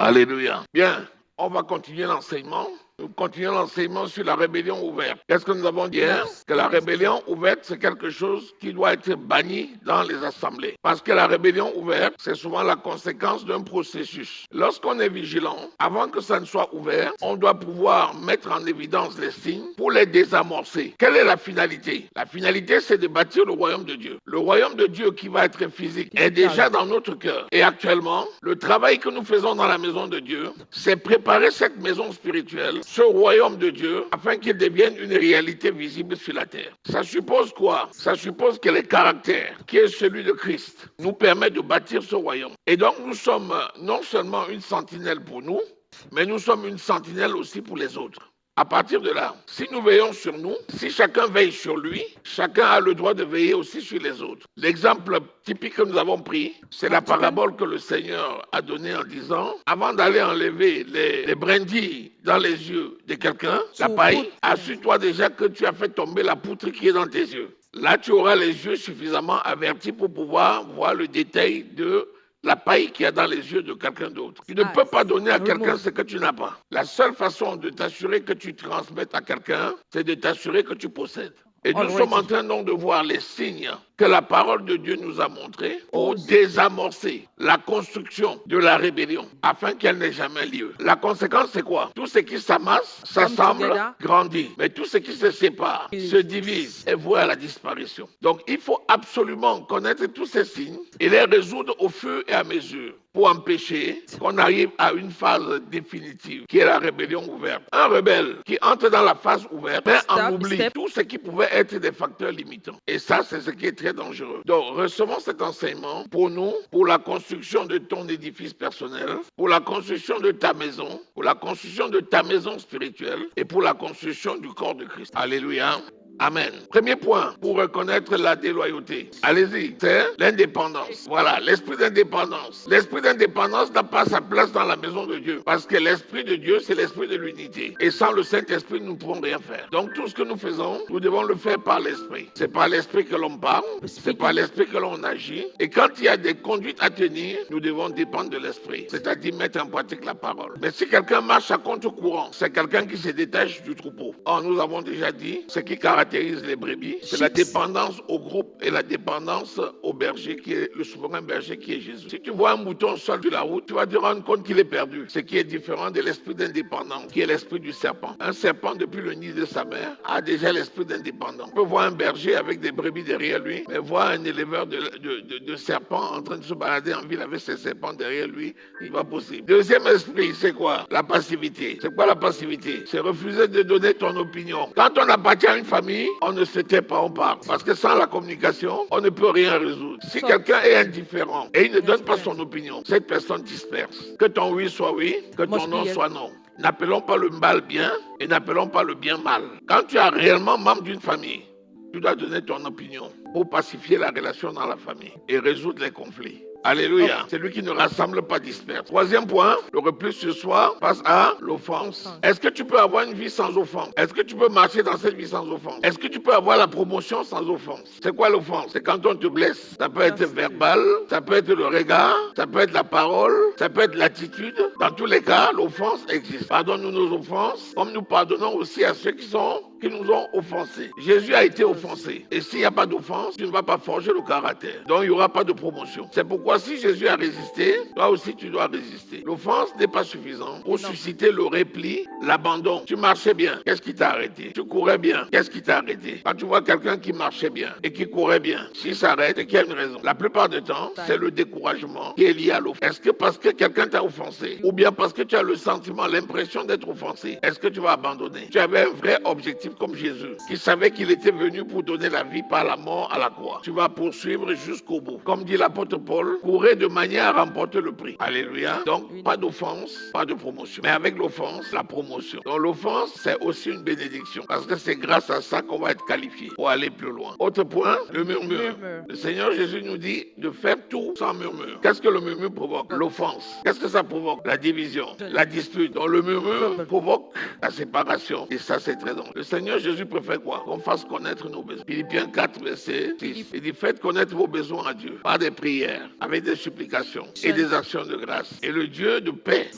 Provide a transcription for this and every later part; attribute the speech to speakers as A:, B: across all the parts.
A: Alléluia. Bien, on va continuer l'enseignement. Nous continuons l'enseignement sur la rébellion ouverte. Qu'est-ce que nous avons dit hier? Que la rébellion ouverte, c'est quelque chose qui doit être banni dans les assemblées. Parce que la rébellion ouverte, c'est souvent la conséquence d'un processus. Lorsqu'on est vigilant, avant que ça ne soit ouvert, on doit pouvoir mettre en évidence les signes pour les désamorcer. Quelle est la finalité? La finalité, c'est de bâtir le royaume de Dieu. Le royaume de Dieu qui va être physique est déjà dans notre cœur. Et actuellement, le travail que nous faisons dans la maison de Dieu, c'est préparer cette maison spirituelle, ce royaume de Dieu, afin qu'il devienne une réalité visible sur la terre. Ça suppose quoi? Ça suppose que le caractère, qui est celui de Christ, nous permet de bâtir ce royaume. Et donc nous sommes non seulement une sentinelle pour nous, mais nous sommes une sentinelle aussi pour les autres. À partir de là, si nous veillons sur nous, si chacun veille sur lui, chacun a le droit de veiller aussi sur les autres. L'exemple typique que nous avons pris, c'est la parabole que le Seigneur a donnée en disant, avant d'aller enlever les brindilles dans les yeux de quelqu'un, la paille, assure-toi déjà que tu as fait tomber la poutre qui est dans tes yeux. Là, tu auras les yeux suffisamment avertis pour pouvoir voir le détail de la paille qu'il y a dans les yeux de quelqu'un d'autre. Tu ne peux pas donner à quelqu'un ce que tu n'as pas. La seule façon de t'assurer que tu transmettes à quelqu'un, c'est de t'assurer que tu possèdes. Et nous sommes en train donc de voir les signes que la parole de Dieu nous a montrés pour désamorcer la construction de la rébellion afin qu'elle n'ait jamais lieu. La conséquence, c'est quoi? Tout ce qui s'amasse, s'assemble, grandit. Mais tout ce qui se sépare, se divise et voit à la disparition. Donc, il faut absolument connaître tous ces signes et les résoudre au fur et à mesure pour empêcher qu'on arrive à une phase définitive qui est la rébellion ouverte. Un rebelle qui entre dans la phase ouverte met en oubli tout ce qui pouvait être des facteurs limitants. Et ça, c'est ce qui est très dangereux. Donc, recevons cet enseignement pour nous, pour la construction de ton édifice personnel, pour la construction de ta maison, pour la construction de ta maison spirituelle et pour la construction du corps de Christ. Alléluia. Amen. Premier point pour reconnaître la déloyauté. Allez-y, c'est l'indépendance. Voilà, l'esprit d'indépendance. L'esprit d'indépendance n'a pas sa place dans la maison de Dieu. Parce que l'esprit de Dieu, c'est l'esprit de l'unité. Et sans le Saint-Esprit, nous ne pouvons rien faire. Donc tout ce que nous faisons, nous devons le faire par l'esprit. C'est par l'esprit que l'on parle, c'est par l'esprit que l'on agit. Et quand il y a des conduites à tenir, nous devons dépendre de l'esprit. C'est-à-dire mettre en pratique la parole. Mais si quelqu'un marche à contre-courant, c'est quelqu'un qui se détache du troupeau. Or, nous avons déjà dit, ce qui caractérise les brebis, c'est la dépendance au groupe et la dépendance au berger qui est le souverain berger qui est Jésus. Si tu vois un mouton seul sur la route, tu vas te rendre compte qu'il est perdu. Ce qui est différent de l'esprit d'indépendance, qui est l'esprit du serpent. Un serpent, depuis le nid de sa mère, a déjà l'esprit d'indépendance. On peut voir un berger avec des brebis derrière lui, mais voir un éleveur de serpents en train de se balader en ville avec ses serpents derrière lui, il n'est pas possible. Deuxième esprit, c'est quoi? La passivité. C'est quoi la passivité? C'est refuser de donner ton opinion. Quand on appartient à une famille, on ne se tait pas, on parle. Parce que sans la communication, on ne peut rien résoudre. Si quelqu'un est indifférent et il ne donne pas son opinion, cette personne disperse. Que ton oui soit oui, que ton non soit non. N'appelons pas le mal bien et n'appelons pas le bien mal. Quand tu es réellement membre d'une famille, tu dois donner ton opinion pour pacifier la relation dans la famille et résoudre les conflits. Alléluia. C'est lui qui ne rassemble pas disperse. Troisième point, le repli ce soir passe à l'offense. Est-ce que tu peux avoir une vie sans offense? Est-ce que tu peux marcher dans cette vie sans offense? Est-ce que tu peux avoir la promotion sans offense? C'est quoi l'offense? C'est quand on te blesse. Ça peut être verbal, ça peut être le regard, ça peut être la parole, ça peut être l'attitude. Dans tous les cas, l'offense existe. Pardonne-nous nos offenses, comme nous pardonnons aussi à ceux qui nous ont offensés. Jésus a été offensé. Et s'il n'y a pas d'offense, tu ne vas pas forger le caractère. Donc il n'y aura pas de promotion. C'est pourquoi si Jésus a résisté, toi aussi tu dois résister. L'offense n'est pas suffisante pour susciter le repli, l'abandon. Tu marchais bien, qu'est-ce qui t'a arrêté? Tu courais bien, qu'est-ce qui t'a arrêté? Quand tu vois quelqu'un qui marchait bien et qui courait bien, s'il s'arrête, c'est qu'il y a une raison. La plupart du temps, c'est le découragement qui est lié à l'offense. Est-ce que parce que quelqu'un t'a offensé ou bien parce que tu as le sentiment, l'impression d'être offensé, est-ce que tu vas abandonner? Tu avais un vrai objectif comme Jésus, qui savait qu'il était venu pour donner la vie par la mort à la croix. Tu vas poursuivre jusqu'au bout. Comme dit l'apôtre Paul, courez de manière à remporter le prix. Alléluia. Donc, pas d'offense, pas de promotion. Mais avec l'offense, la promotion. Donc, l'offense, c'est aussi une bénédiction. Parce que c'est grâce à ça qu'on va être qualifié pour aller plus loin. Autre point, le murmure. Le Seigneur Jésus nous dit de faire tout sans murmure. Qu'est-ce que le murmure provoque? L'offense. Qu'est-ce que ça provoque? La division, la dispute. Donc, le murmure provoque la séparation. Et ça, c'est très dangereux. Seigneur Jésus préfère quoi? Qu'on fasse connaître nos besoins. Philippiens 4, verset 6. Il dit, faites connaître vos besoins à Dieu par des prières, avec des supplications et des actions de grâce. Et le Dieu de paix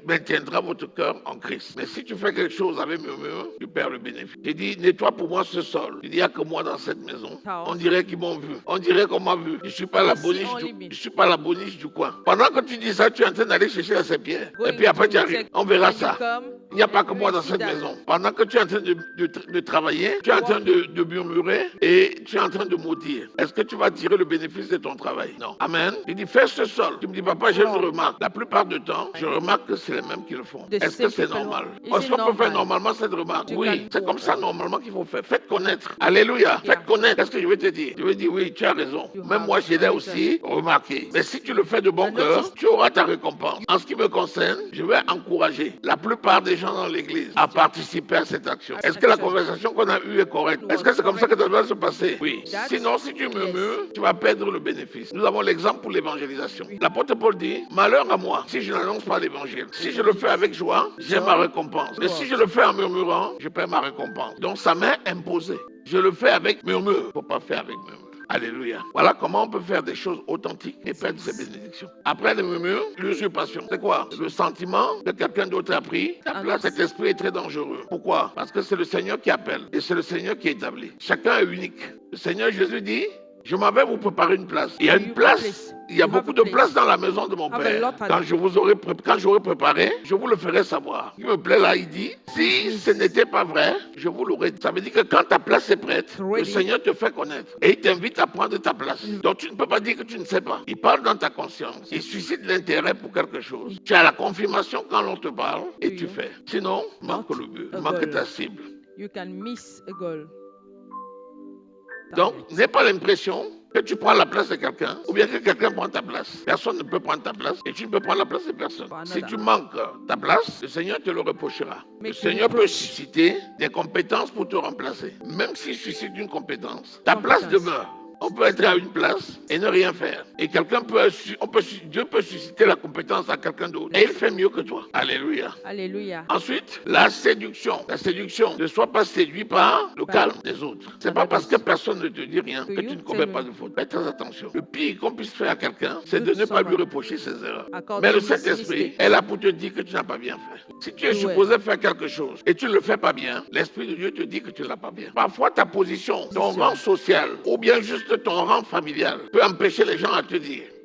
A: maintiendra votre cœur en Christ. Mais si tu fais quelque chose avec murmure, tu perds le bénéfice. Il dit, nettoie pour moi ce sol. Il n'y a que moi dans cette maison. On dirait qu'ils m'ont vu. On dirait qu'on m'a vu. Je ne suis pas la boniche du coin. Pendant que tu dis ça, tu es en train d'aller chercher la serpillière. Et puis après, tu arrives. On verra ça. Il n'y a pas que moi dans cette maison. Pendant que tu es en train de travailler, tu es en train de murmurer et tu es en train de maudire. Est-ce que tu vas tirer le bénéfice de ton travail? Non. Amen. Il dit, fais ce sol. Tu me dis, papa, j'ai une remarque. La plupart du temps, je remarque que c'est les mêmes qui le font. Est-ce que c'est normal? Est-ce qu'on peut faire normalement cette remarque? Oui. C'est comme ça normalement qu'il faut faire. Faites connaître. Alléluia. Faites connaître. Qu'est-ce que je vais te dire? Je vais dire, oui, tu as raison. Même moi, je l'ai aussi remarqué. Mais si tu le fais de bon cœur, tu auras ta récompense. En ce qui me concerne, je vais encourager la plupart des gens dans l'église à participer à cette action. Est-ce que la conversation qu'on a eue est correcte? Est-ce que c'est comme ça que ça doit se passer? Oui. Sinon, si tu murmures, tu vas perdre le bénéfice. Nous avons l'exemple pour l'évangélisation. L'apôtre Paul dit, malheur à moi si je n'annonce pas l'évangile. Si je le fais avec joie, j'ai ma récompense. Mais si je le fais en murmurant, je perds ma récompense. Donc ça m'est imposé. Je le fais avec murmure. Il ne faut pas faire avec murmure. Alléluia. Voilà comment on peut faire des choses authentiques et perdre ses bénédictions. Après le murmure, l'usurpation. C'est quoi? Le sentiment que quelqu'un d'autre a pris ta place. Cet esprit est très dangereux. Pourquoi? Parce que c'est le Seigneur qui appelle et c'est le Seigneur qui établit. Chacun est unique. Le Seigneur Jésus dit, je m'en vais vous préparer une place. Il y a une place. Il y a beaucoup de place dans la maison de mon Père. Quand j'aurai préparé, je vous le ferai savoir. Il me plaît là, il dit, si ce n'était pas vrai, je vous l'aurais dit. Ça veut dire que quand ta place est prête, le Seigneur te fait connaître. Et il t'invite à prendre ta place. Donc tu ne peux pas dire que tu ne sais pas. Il parle dans ta conscience. Il suscite l'intérêt pour quelque chose. Tu as la confirmation quand on te parle et tu fais. Sinon, manque le but, manque ta cible.
B: You can miss a goal.
A: Donc, n'aie pas l'impression que tu prends la place de quelqu'un ou bien que quelqu'un prend ta place. Personne ne peut prendre ta place et tu ne peux prendre la place de personne. Si tu manques ta place, le Seigneur te le reprochera. Le Seigneur peut susciter des compétences pour te remplacer. Même s'il suscite une compétence, ta place demeure. On peut être à une place et ne rien faire. Et Dieu peut susciter la compétence à quelqu'un d'autre. Et il fait mieux que toi. Alléluia.
B: Alléluia.
A: Ensuite, la séduction. La séduction. Ne sois pas séduit par le calme des autres. C'est pas parce que personne ne te dit rien que tu ne commets pas de faute. Fais très attention. Le pire qu'on puisse faire à quelqu'un, c'est de ne pas lui reprocher ses erreurs. Mais le Saint-Esprit est là pour te dire que tu n'as pas bien fait. Si tu es supposé faire quelque chose et tu ne le fais pas bien, l'Esprit de Dieu te dit que tu ne l'as pas bien. Parfois, ta position, ton rang social, ou bien juste ton rang familial peut empêcher les gens de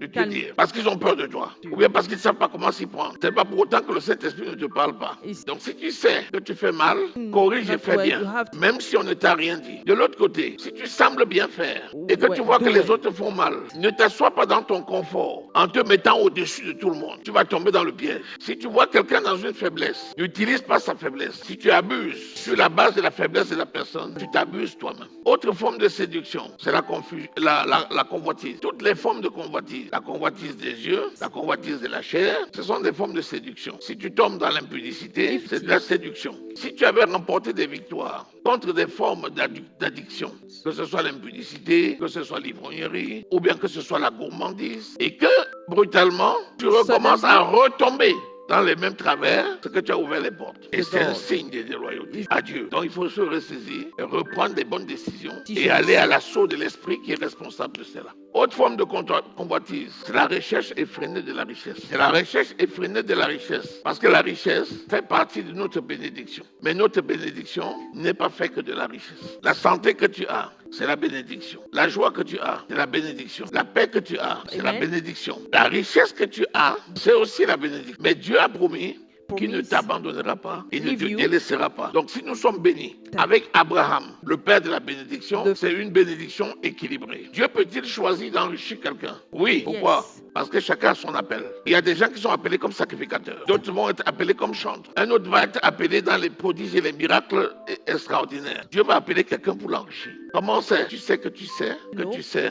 A: te dire, parce qu'ils ont peur de toi, ou bien parce qu'ils ne savent pas comment s'y prendre. Ce n'est pas pour autant que le Saint-Esprit ne te parle pas. Donc si tu sais que tu fais mal, corrige et fais bien, même si on ne t'a rien dit. De l'autre côté, si tu sembles bien faire et que tu vois que les autres font mal, ne t'assois pas dans ton confort en te mettant au-dessus de tout le monde. Tu vas tomber dans le piège. Si tu vois quelqu'un dans une faiblesse, n'utilise pas sa faiblesse. Si tu abuses sur la base de la faiblesse de la personne, tu t'abuses toi-même. Autre forme de séduction, c'est la convoitise. Toutes les formes de convoitise. La convoitise des yeux, la convoitise de la chair, ce sont des formes de séduction. Si tu tombes dans l'impudicité, c'est de la séduction. Si tu avais remporté des victoires contre des formes d'addiction, que ce soit l'impudicité, que ce soit l'ivrognerie, ou bien que ce soit la gourmandise, et que brutalement, tu recommences à retomber dans les mêmes travers, c'est que tu as ouvert les portes. Et c'est un signe de déloyauté à Dieu. Donc il faut se ressaisir, et reprendre des bonnes décisions et aller à l'assaut de l'esprit qui est responsable de cela. Autre forme de convoitise, c'est la recherche effrénée de la richesse. C'est la recherche effrénée de la richesse. Parce que la richesse fait partie de notre bénédiction. Mais notre bénédiction n'est pas faite que de la richesse. La santé que tu as, c'est la bénédiction. La joie que tu as, c'est la bénédiction. La paix que tu as, c'est la bénédiction. La richesse que tu as, c'est aussi la bénédiction. Mais Dieu a promis qu'il ne t'abandonnera pas, il ne te délaissera pas. Donc si nous sommes bénis avec Abraham, le père de la bénédiction, c'est une bénédiction équilibrée. Dieu peut-il choisir d'enrichir quelqu'un? Oui. Pourquoi? Parce que chacun a son appel. Il y a des gens qui sont appelés comme sacrificateurs. D'autres vont être appelés comme chantres. Un autre va être appelé dans les prodiges et les miracles extraordinaires. Dieu va appeler quelqu'un pour l'enrichir. Comment c'est? Tu sais que tu sais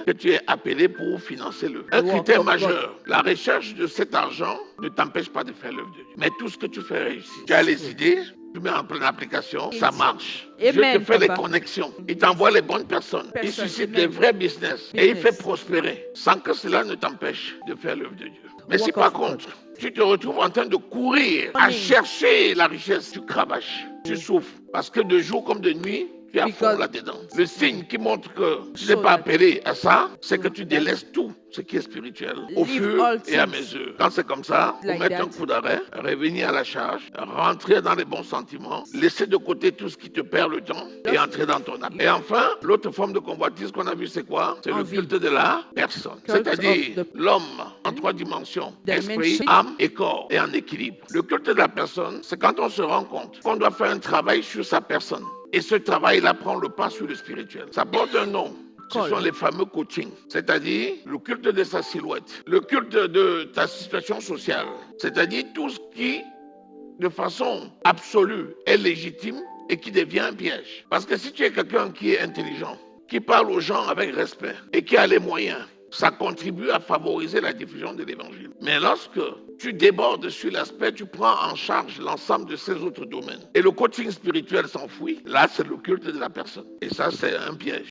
A: que tu es appelé pour financer le. Un critère majeur, la recherche de cet argent ne t'empêche pas de faire l'œuvre de Dieu. Mais tout ce que tu fais réussir. Tu as les idées, tu mets en pleine application, ça marche.
B: Amen,
A: Dieu te fait les
B: papa.
A: connexions. Il t'envoie les bonnes personnes. Il suscite des vrais business. Et il fait prospérer sans que cela ne t'empêche de faire l'œuvre de Dieu. Mais si par contre, tu te retrouves en train de courir à chercher la richesse, tu cravaches, tu souffres. Parce que de jour comme de nuit, tu es à fond là-dedans. Le signe qui montre que tu n'es pas appelé à ça, c'est que tu délaisses tout ce qui est spirituel au fur et à mesure. Quand c'est comme ça, pour mettre un coup d'arrêt, revenir à la charge, rentrer dans les bons sentiments, laisser de côté tout ce qui te perd le temps et entrer dans ton âme. Et enfin, l'autre forme de convoitise qu'on a vu, c'est quoi? C'est le culte de la personne. C'est-à-dire l'homme en 3 dimensions, esprit, âme et corps, et en équilibre. Le culte de la personne, c'est quand on se rend compte qu'on doit faire un travail sur sa personne. Et ce travail-là prend le pas sur le spirituel. Ça porte un nom. Ce sont les fameux coachings, c'est-à-dire le culte de sa silhouette, le culte de ta situation sociale, c'est-à-dire tout ce qui, de façon absolue, est légitime et qui devient un piège. Parce que si tu es quelqu'un qui est intelligent, qui parle aux gens avec respect et qui a les moyens, ça contribue à favoriser la diffusion de l'évangile. Mais lorsque tu débordes sur l'aspect, tu prends en charge l'ensemble de ces autres domaines. Et le coaching spirituel s'enfuit. Là, c'est le culte de la personne. Et ça, c'est un piège.